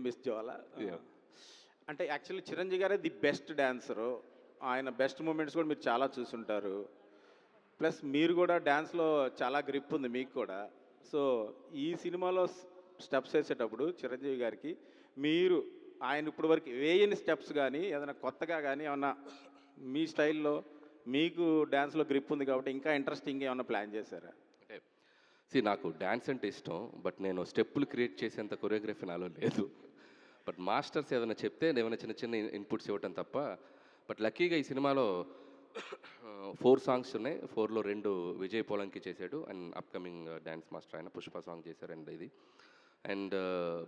Miss జ్వాల. Yeah. అంటే actually Chiranjeevi గారే the best dancer. ఆయన బెస్ట్ మూమెంట్స్ కూడా మీరు చాలా చూసుంటారు. ప్లస్ మీరు కూడా డ్యాన్స్లో చాలా గ్రిప్ ఉంది మీకు కూడా. సో ఈ సినిమాలో స్టెప్స్ వేసేటప్పుడు చిరంజీవి గారికి మీరు ఆయన ఇప్పటి వరకు వేయని స్టెప్స్ కానీ ఏదైనా కొత్తగా కానీ ఏమన్నా మీ స్టైల్లో మీకు డ్యాన్స్లో గ్రిప్ ఉంది కాబట్టి ఇంకా ఇంట్రెస్టింగ్ ఏమన్నా ప్లాన్ చేశారా? అంటే నాకు డ్యాన్స్ అంటే ఇష్టం, బట్ నేను స్టెప్పులు క్రియేట్ చేసేంత కొరియోగ్రఫీ నాలో లేదు. బట్ మాస్టర్స్ ఏదైనా చెప్తే ఏమైనా చిన్న చిన్న ఇన్పుట్స్ ఇవ్వటం తప్ప. బట్ లక్కీగా ఈ సినిమాలో 4 సాంగ్స్ ఉన్నాయి. 4లో 2 విజయ్ పోలంకి చేశాడు అండ్ అప్కమింగ్ డ్యాన్స్ మాస్టర్ ఆయన పుష్ప సాంగ్ చేశారు అండ్ ఇది. అండ్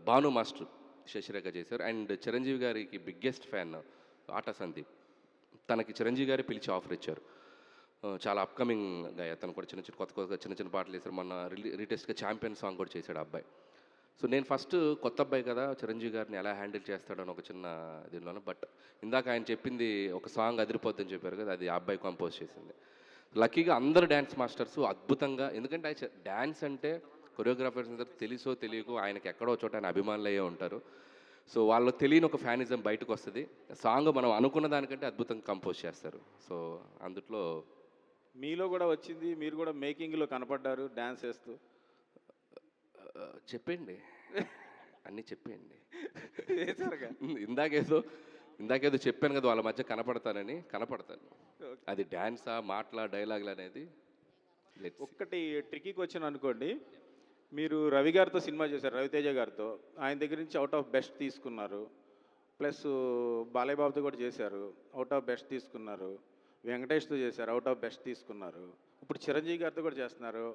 భాను మాస్టర్ శశిరేఖ చేశారు. అండ్ చిరంజీవి గారికి బిగ్గెస్ట్ ఫ్యాన్ ఆటా సందీప్. తనకి చిరంజీవి గారే పిలిచి ఆఫర్ ఇచ్చారు. చాలా అప్కమింగ్ గా తను కూడా చిన్న చిన్న కొత్త చిన్న చిన్న పాటలు చేశారు. మొన్న రీటెస్ట్గా ఛాంపియన్ సాంగ్ కూడా చేశాడు ఆ అబ్బాయి. సో నేను ఫస్ట్ కొత్త అబ్బాయి కదా, చిరంజీవి గారిని ఎలా హ్యాండిల్ చేస్తాడని ఒక చిన్న దీనిలోనే. బట్ ఇందాక ఆయన చెప్పింది ఒక సాంగ్ అదిరిపోద్దని చెప్పారు కదా, అది ఆ అబ్బాయి కంపోజ్ చేసింది. లక్కీగా అందరు డ్యాన్స్ మాస్టర్స్ అద్భుతంగా, ఎందుకంటే డ్యాన్స్ అంటే కొరియోగ్రాఫర్స్ అందరూ తెలుసో తెలియకో ఆయనకి ఎక్కడో చోట ఆయన అభిమానులు అయ్యే ఉంటారు. సో వాళ్ళు తెలియని ఒక ఫ్యానిజం బయటకు వస్తుంది. సాంగ్ మనం అనుకున్న దానికంటే అద్భుతంగా కంపోజ్ చేస్తారు. సో అందుట్లో మీలో కూడా వచ్చింది, మీరు కూడా మేకింగ్లో కనపడ్డారు డ్యాన్స్ వేస్తూ. చెప్పండి, అన్నీ చెప్పేయండి. వేశారుగా. ఇందాకేదో చెప్పాను కదా, వాళ్ళ మధ్య కనపడతాను. అది డ్యాన్సా మాటలా డైలాగులు అనేది ఒక్కటి ట్రిక్కీకి వచ్చాను అనుకోండి. మీరు రవి గారితో సినిమా చేశారు, రవితేజ గారితో. ఆయన దగ్గర నుంచి అవుట్ ఆఫ్ బెస్ట్ తీసుకున్నారు. ప్లస్ బాలయ్య బాబుతో కూడా చేశారు, అవుట్ ఆఫ్ బెస్ట్ తీసుకున్నారు. వెంకటేష్తో చేశారు, అవుట్ ఆఫ్ బెస్ట్ తీసుకున్నారు. ఇప్పుడు చిరంజీవి గారితో కూడా చేస్తున్నారు.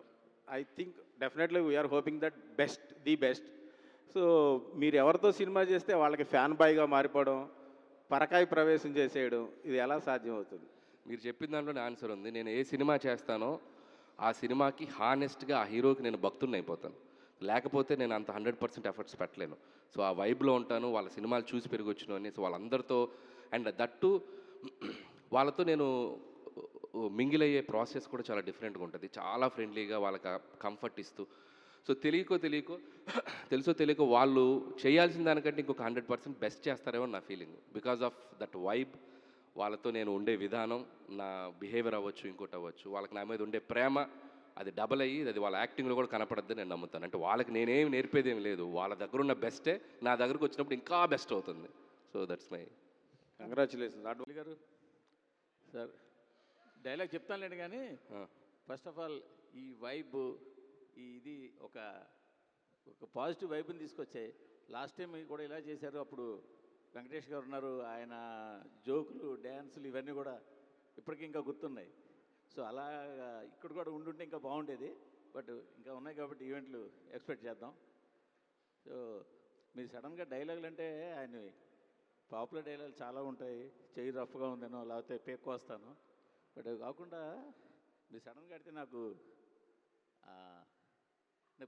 I think definitely we're hoping that best, the best. So మీరు ఎవరితో సినిమా చేస్తే వాళ్ళకి ఫ్యాన్ బాయ్గా మారిపోవడం, పరకాయ ప్రవేశం చేసేయడం, ఇది ఎలా సాధ్యమవుతుంది? మీరు చెప్పిన దాంట్లోనే ఆన్సర్ ఉంది. నేను ఏ సినిమా చేస్తానో ఆ సినిమాకి హానెస్ట్గా ఆ హీరోకి నేను భక్తుడిని అయిపోతాను. లేకపోతే నేను అంత 100% ఎఫర్ట్స్ పెట్టలేను. సో ఆ వైబ్లో ఉంటాను, వాళ్ళ సినిమాలు చూసి పెరిగొచ్చును అని. సో వాళ్ళందరితో అండ్ దట్టు వాళ్ళతో నేను మింగిల్ అయ్యే ప్రాసెస్ కూడా చాలా డిఫరెంట్గా ఉంటుంది. చాలా ఫ్రెండ్లీగా వాళ్ళకి కంఫర్ట్ ఇస్తూ. సో తెలుసో తెలియకో వాళ్ళు చేయాల్సిన దానికంటే ఇంకొక 100% బెస్ట్ చేస్తారేమో నా feeling. Because of that vibe, వాళ్ళతో నేను ఉండే విధానం, నా బిహేవియర్ అవ్వచ్చు, ఇంకోటి అవ్వచ్చు, వాళ్ళకి నా మీద ఉండే ప్రేమ అది డబల్ అయ్యి అది వాళ్ళ యాక్టింగ్లో కూడా కనపడద్దని నేను నమ్ముతాను. అంటే వాళ్ళకి నేనేమి నేర్పేదేమి లేదు, వాళ్ళ దగ్గర ఉన్న బెస్టే నా దగ్గరకు వచ్చినప్పుడు ఇంకా బెస్ట్ అవుతుంది. సో దట్స్ మై కంగ్రాచులేషన్స్ అడ్వలి గారు. సార్ డైలాగ్ చెప్తానులేండి, కానీ ఫస్ట్ ఆఫ్ ఆల్ ఈ వైబ్ ఇది ఒక పాజిటివ్ వైబ్ని తీసుకొచ్చాయి. లాస్ట్ టైం కూడా ఇలా చేశారు, అప్పుడు వెంకటేష్ గారు ఉన్నారు, ఆయన జోకులు డ్యాన్సులు ఇవన్నీ కూడా ఇప్పటికీ ఇంకా గుర్తున్నాయి. సో అలా ఇక్కడ కూడా ఉండుంటే ఇంకా బాగుండేది. బట్ ఇంకా ఉన్నాయి కాబట్టి ఈవెంట్లు ఎక్స్పెక్ట్ చేద్దాం. సో మీరు సడన్గా డైలాగులు అంటే ఆయన పాపులర్ డైలాగులు చాలా ఉంటాయి. చెయ్యి రఫ్గా ఉందనో లేకపోతే పేక్కు వస్తాను. బట్ అవి కాకుండా మీరు సడన్గా అడితే నాకు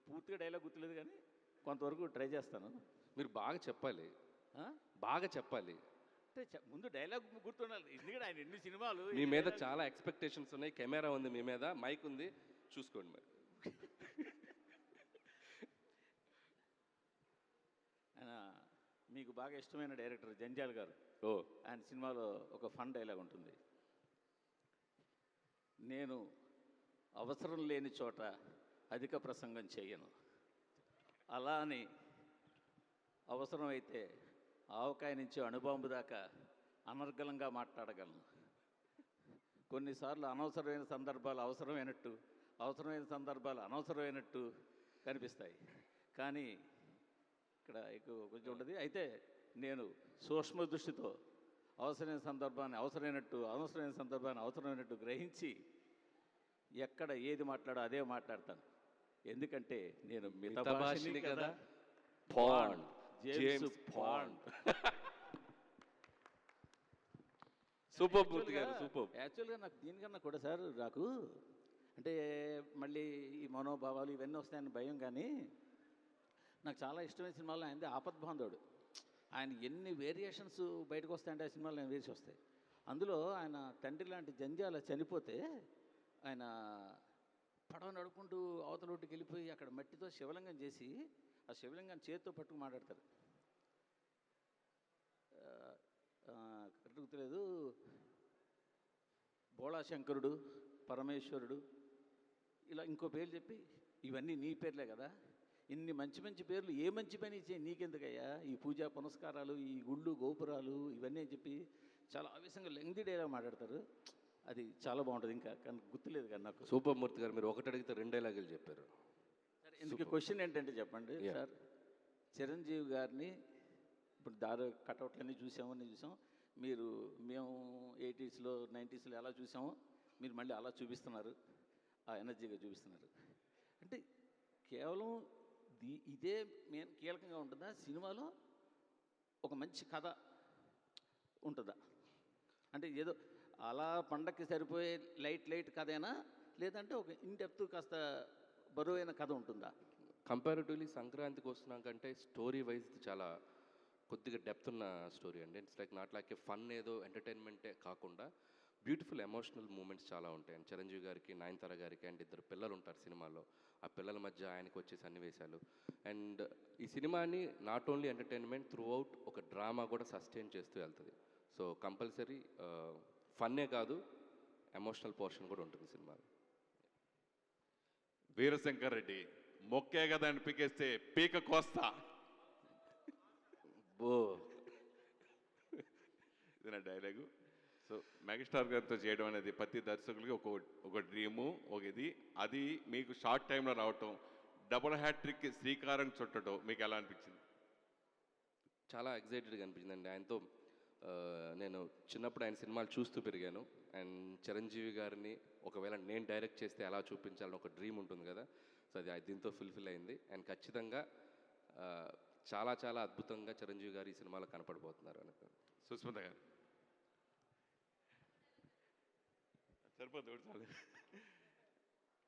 పూర్తిగా డైలాగ్ గుర్తులేదు, కానీ కొంతవరకు ట్రై చేస్తాను. మీరు బాగా చెప్పాలి. అంటే ముందు డైలాగ్ గుర్తుండాలి. ఎందుకంటే ఆయన ఎన్ని సినిమాలు, మీ మీద చాలా ఎక్స్పెక్టేషన్స్ ఉన్నాయి. కెమెరా ఉంది మీ మీద, మైక్ ఉంది, చూసుకోండి మరి. ఆయన మీకు బాగా ఇష్టమైన డైరెక్టర్ జంజాల్ గారు. ఆయన సినిమాలో ఒక ఫన్ డైలాగ్ ఉంటుంది. నేను అవసరం లేని చోట అధిక ప్రసంగం చేయను, అలా అని అవసరమైతే ఆవకాయ నుంచి అణుబాంబు దాకా అనర్గళంగా మాట్లాడగలను. కొన్నిసార్లు అనవసరమైన సందర్భాలు అవసరమైనట్టు, అవసరమైన సందర్భాలు అనవసరమైనట్టు కనిపిస్తాయి. కానీ ఇక్కడ కొంచెం ఉంటుంది. అయితే నేను సూక్ష్మ దృష్టితో అవసరమైన సందర్భాన్ని అవసరమైనట్టు, అవసరమైన సందర్భాన్ని అవసరమైనట్టు గ్రహించి ఎక్కడ ఏది మాట్లాడో అదే మాట్లాడతాను. ఎందుకంటే నేను మితభాషిని కదా. James bond. సూపర్ మూర్తి గారు, సూపర్. యాక్చువల్గా నాకు దీనికన్నా కూడా సార్, నాకు అంటే మళ్ళీ ఈ మనోభావాలు ఇవన్నీ వస్తాయని భయం, కానీ నాకు చాలా ఇష్టమైన సినిమాలో ఆయనది ఆపద్బాంధవుడు. ఆయన ఎన్ని వేరియేషన్స్ బయటకు వస్తాయంటే ఆ సినిమాలో ఆయన వేసి వస్తాయి. అందులో ఆయన తండ్రి లాంటి జంజాల చనిపోతే ఆయన పడవ నడుపుకుంటూ అవతల ఒడ్డుకి వెళ్ళిపోయి అక్కడ మట్టితో శివలింగం చేసి ఆ శివలింగాన్ని చేతితో పట్టుకు మాట్లాడతారు. గుర్తులేదు, బోళాశంకరుడు, పరమేశ్వరుడు, ఇలా ఇంకో పేర్లు చెప్పి ఇవన్నీ నీ పేర్లే కదా, ఇన్ని మంచి మంచి పేర్లు ఏ మంచి పని ఇచ్చే నీకెందుకయ్యా, ఈ పూజా పునస్కారాలు, ఈ గుళ్ళు గోపురాలు ఇవన్నీ అని చెప్పి చాలా ఆవేశంగా లెంగ్ది డైలాగ్ మాట్లాడతారు. అది చాలా బాగుంటుంది. ఇంకా కానీ గుర్తులేదు కానీ నాకు. సూపర్ మూర్తి గారు, మీరు ఒకటి అడిగితే 2 డైలాగులు చెప్పారు. సరే, ఇందుకు క్వశ్చన్ ఏంటంటే చెప్పండి సార్, చిరంజీవి గారిని ఇప్పుడు కటౌట్లన్నీ చూసాం. మేము 80s, 90s ఎలా చూసామో మీరు మళ్ళీ అలా చూపిస్తున్నారు, ఆ ఎనర్జీగా చూపిస్తున్నారు. అంటే కేవలం ఇదే మెయిన్ కీలకంగా ఉంటుందా సినిమాలో? ఒక మంచి కథ ఉంటుందా? అంటే ఏదో అలా పండక్కి సరిపోయే లైట్ కథేనా, లేదంటే ఒక ఇన్డెప్త్ కాస్త బరువైన కథ ఉంటుందా? కంపారిటివ్లీ సంక్రాంతికి వస్తున్నాకంటే స్టోరీ వైజ్ చాలా కొద్దిగా డెప్త్ ఉన్న స్టోరీ అండి. It's like not like A fun ఏదో ఎంటర్టైన్మెంటే కాకుండా బ్యూటిఫుల్ ఎమోషనల్ మూమెంట్స్ చాలా ఉంటాయి. అండ్ చిరంజీవి గారికి, నయనతార గారికి అండ్ 2 పిల్లలు ఉంటారు సినిమాలో. ఆ పిల్లల మధ్య ఆయనకు వచ్చే సన్నివేశాలు అండ్ ఈ సినిమాని not only entertainment through out ఒక డ్రామా కూడా సస్టైన్ చేస్తూ వెళ్తుంది. సో కంపల్సరీ ఫన్నే కాదు, ఎమోషనల్ పోర్షన్ కూడా ఉంటుంది సినిమాలో. వీరశంకర్ రెడ్డి మొక్కే కదా అని పీకేస్తే పీక కోస్తా, బో ఇది నా డైలాగు. సో మెగాస్టార్ గారితో చేయడం అనేది ప్రతి దర్శకులకి ఒక డ్రీము, ఒక ఇది. అది మీకు షార్ట్ టైంలో రావటం, డబుల్ హ్యాట్రిక్ శ్రీకారం చుట్టడం మీకు ఎలా అనిపించింది? చాలా ఎగ్జైటెడ్గా అనిపించిందండి. ఆయనతో నేను చిన్నప్పుడు ఆయన సినిమాలు చూస్తూ పెరిగాను. అండ్ చిరంజీవి గారిని ఒకవేళ నేను డైరెక్ట్ చేస్తే ఎలా చూపించాలని ఒక డ్రీమ్ ఉంటుంది కదా, సో అది దీంతో ఫుల్ఫిల్ అయింది. అండ్ ఖచ్చితంగా చాలా చాలా అద్భుతంగా చిరంజీవి గారు ఈ సినిమాలో కనపడిపోతున్నారు అనుకో. సుస్మిత గారు సరిపోతుంది.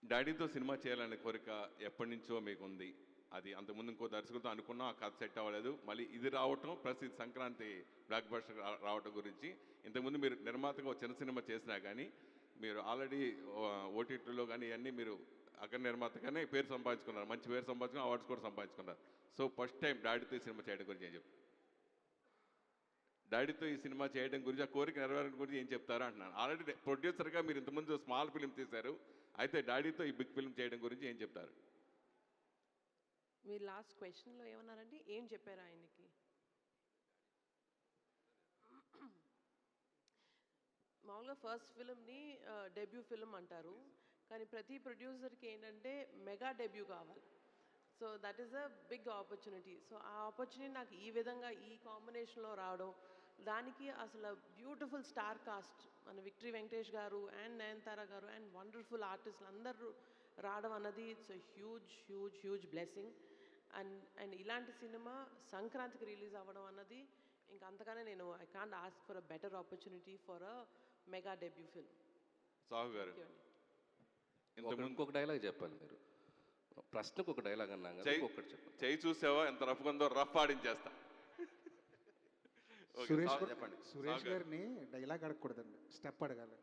డాడీతో సినిమా చేయాలనే కోరిక ఎప్పటి నుంచో మీకు ఉంది. అది అంతకుముందు ఇంకో దర్శకులతో అనుకున్నాం, ఆ కథ సెట్ అవ్వలేదు. మళ్ళీ ఇది రావటం ప్లస్ ఇది సంక్రాంతి బ్లాక్ బస్టర్ రావటం గురించి, ఇంతకుముందు మీరు నిర్మాతగా ఒక చిన్న సినిమా చేసినా కానీ మీరు ఆల్రెడీ ఓటీటీలో కానీ ఇవన్నీ మీరు అక్కడ నిర్మాతగానే పేరు సంపాదించుకున్నారు, మంచి పేరు సంపాదించుకుని అవార్డ్స్ కూడా సంపాదించుకున్నారు. సో ఫస్ట్ టైం డాడీతో ఈ సినిమా చేయడం గురించి ఏం చెప్తారు? డాడీతో ఈ సినిమా చేయడం గురించి, ఆ కోరిక నెరవేరడం గురించి ఏం చెప్తారా అంటున్నాను. ఆల్రెడీ ప్రొడ్యూసర్గా మీరు ఇంతకుముందు స్మాల్ ఫిలిం తీశారు, అయితే డాడీతో ఈ బిగ్ ఫిల్మ్ చేయడం గురించి ఏం చెప్తారు? మీరు లాస్ట్ క్వశ్చన్లో ఏమన్నారండి, ఏం చెప్పారు ఆయనకి? మామూలుగా ఫస్ట్ ఫిల్మ్ని డెబ్యూ ఫిల్మ్ అంటారు, కానీ ప్రతి ప్రొడ్యూసర్కి ఏంటంటే మెగా డెబ్యూ కావాలి. So that is a big opportunity. So ఆ ఆపర్చునిటీ నాకు ఈ విధంగా ఈ కాంబినేషన్లో రావడం, దానికి అసలు బ్యూటిఫుల్ స్టార్ కాస్ట్ మన విక్టరీ వెంకటేష్ గారు అండ్ నయనతార గారు అండ్ వండర్ఫుల్ ఆర్టిస్టులు అందరూ రావడం అన్నది it's huge huge huge blessing. And ఇలాంటి సినిమా సంక్రాంతికి రిలీజ్ అవ్వడం అన్నది ఇంకా అంతగానే నేను I can't ask for a better opportunity for a mega debut film. Sahu గారు ఇంకొక డైలాగ్ చెప్పాలి మీరు. ప్రశ్నకు ఒక డైలాగ్ అన్నాం కదా, ఒక్కటి చెప్పండి. చేయి చూసావా ఎంత రఫ్గా ఉందో, రఫ్ ఆడించేస్తా. సురేష్ గారిని డైలాగ్ అడగకూడదండి, స్టెప్ అడగాలి.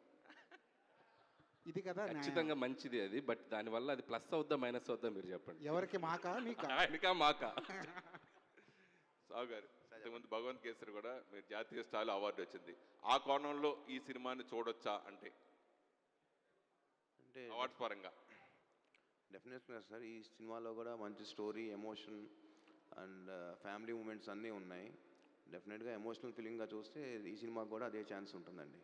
ఇది కదా ఖచ్చితంగా మంచిది అది, బట్ దానివల్ల అది ప్లస్ అవుద్దా మైనస్ అవుద్దా మీరు చెప్పండి. ఎవరికి మాకా మీకా? ఆయనకా మాకా? సాగు గారు ఇంతకుముందు భగవంత్ కేసరి కూడా మీరు జాతీయ స్థాయిలో అవార్డు వచ్చింది, ఆ కోణంలో ఈ సినిమాని చూడొచ్చా అంటే అవార్డ్స్ పరంగా? డెఫినెట్గా సార్, ఈ సినిమాలో కూడా మంచి story, emotion and family moments అన్నీ ఉన్నాయి. డెఫినెట్గా ఎమోషనల్ ఫీలింగ్గా చూస్తే ఈ సినిమాకి కూడా అదే ఛాన్స్ ఉంటుందండి.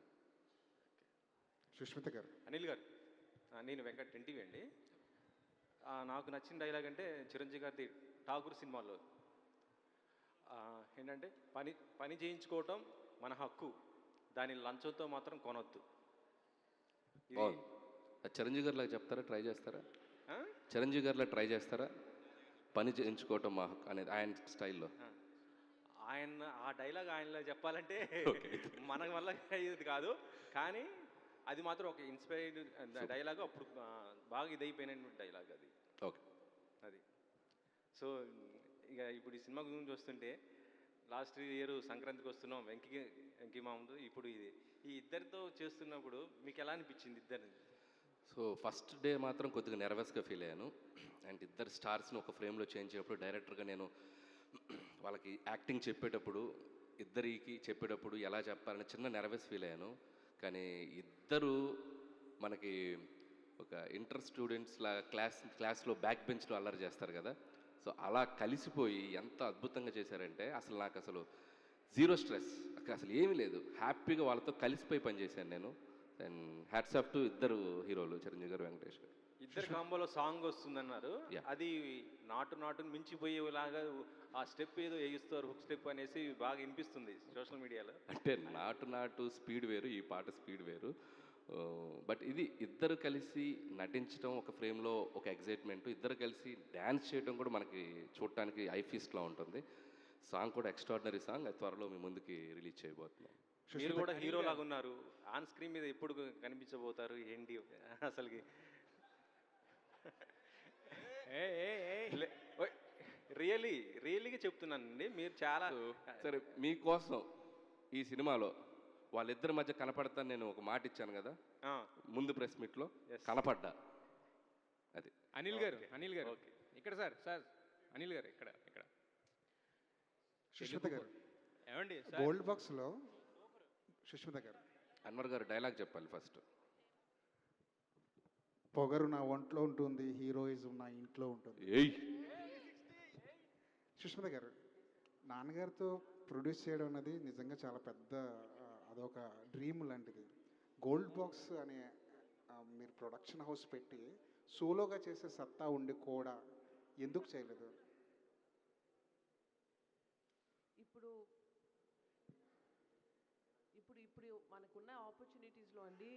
సుష్మిత గారు. అనిల్ గారు, నేను వెంకట్ ఎన్టీవీ అండి. నాకు నచ్చిన డైలాగ్ అంటే చిరంజీవి గారిది ఠాగూర్ సినిమాలో ఏంటంటే పని చేయించుకోవటం మన హక్కు, దాని లంచంతో మాత్రం కొనొద్దు. చిరంజీవి గారిలా చెప్తారా, ట్రై చేస్తారా? చిరంజీవి గారిలా ట్రై చేస్తారా? పని చేయించుకోవటం మా హక్కు అనేది ఆయన స్టైల్లో. ఆయన ఆ డైలాగ్ ఆయనలో చెప్పాలంటే మన వల్ల ఇది కాదు, కానీ అది మాత్రం ఒక ఇన్స్పైర్డ్ డైలాగ్. అప్పుడు బాగా ఇదైపోయిన డైలాగ్ అది. ఓకే, అది. సో ఇక ఇప్పుడు ఈ సినిమా గురించి వస్తుంటే లాస్ట్ ఇయర్ సంక్రాంతికి వస్తున్నాం వెంకీ మామతో, ఇప్పుడు ఇది ఈ ఇద్దరితో చేస్తున్నప్పుడు మీకు ఎలా అనిపించింది ఇద్దరిని? సో ఫస్ట్ డే మాత్రం కొద్దిగా నెర్వస్గా ఫీల్ అయ్యాను. అండ్ ఇద్దరు స్టార్స్ని ఒక ఫ్రేమ్లో చేంజ్ చేయప్పుడు డైరెక్టర్గా నేను వాళ్ళకి యాక్టింగ్ చెప్పేటప్పుడు ఇద్దరికి చెప్పేటప్పుడు ఎలా చెప్పాలని చిన్న నెర్వస్ ఫీల్ అయ్యాను. కానీ ఇద్దరు మనకి ఒక ఇంటర్ స్టూడెంట్స్లా క్లాస్లో బ్యాక్ బెంచ్లో అల్లరి చేస్తారు కదా, సో అలా కలిసిపోయి ఎంత అద్భుతంగా చేశారంటే అసలు నాకు అసలు జీరో స్ట్రెస్, అసలు ఏమీ లేదు, హ్యాపీగా వాళ్ళతో కలిసిపోయి పనిచేశాను నేను. అండ్ హ్యాట్స్ ఆఫ్ టు ఇద్దరు హీరోలు, చిరంజీవి గారు, వెంకటేష్ గారు. ఇద్దరు కాంబోలో సాంగ్ వస్తుందన్నారు, Yeah. అది నాటును మించిపోయేలాగా ఆ స్టెప్ ఏదో వేయిస్తారు, హుక్ స్టెప్ అనేసి బాగా వినిపిస్తుంది సోషల్ మీడియాలో. అంటే నాటు స్పీడ్ వేరు, ఈ పాట స్పీడ్ వేరు. బట్ ఇది ఇద్దరు కలిసి నటించడం ఒక ఫ్రేమ్లో ఒక ఎగ్జైట్మెంట్, ఇద్దరు కలిసి డ్యాన్స్ చేయడం కూడా మనకి చూడటానికి ఐ ఫీస్ట్లా ఉంటుంది. సాంగ్ కూడా ఎక్స్ట్రాడినరీ సాంగ్, అది త్వరలో మీ ముందుకి రిలీజ్ చేయబోతున్నాం. మీరు కూడా హీరో లాగా ఉన్నారు, ఆన్ స్క్రీన్ మీద ఎప్పుడు కనిపించబోతారు ఏంటి అసలుకి? రియల్లీగా చెప్తున్నానండి, మీరు చాలా సరే మీకోసం ఈ సినిమాలో వాళ్ళిద్దరి మధ్య కనపడతాను నేను ఒక మాట ఇచ్చాను కదా ముందు ప్రెస్ మీట్లో, కనపడ్డా. అది అనిల్ గారు ఇక్కడ సార్ అనిల్ గారు ఇక్కడ సుష్మిత గారు ఏమండి గోల్డ్ బాక్స్లో సుష్మిత గారు అన్వర్ గారు డైలాగ్ చెప్పాలి ఫస్ట్. పొగరు నా ఒంట్లో ఉంటుంది, హీరోయిజం నా ఇంట్లో ఉంటుంది. ఏయ్ సుష్మిత గారు, నాన్నగారితో ప్రొడ్యూస్ చేయడం అనేది నిజంగా చాలా పెద్ద అదొక డ్రీమ్ లాంటిది. గోల్డ్ బాక్స్ అనే మీరు ప్రొడక్షన్ హౌస్ పెట్టి సోలోగా చేసే సత్తా ఉండి కూడా ఎందుకు చేయలేదు? ఇప్పుడు ఇప్పుడు ఇప్పుడు మనకున్న ఆపర్చునిటీస్లో అండి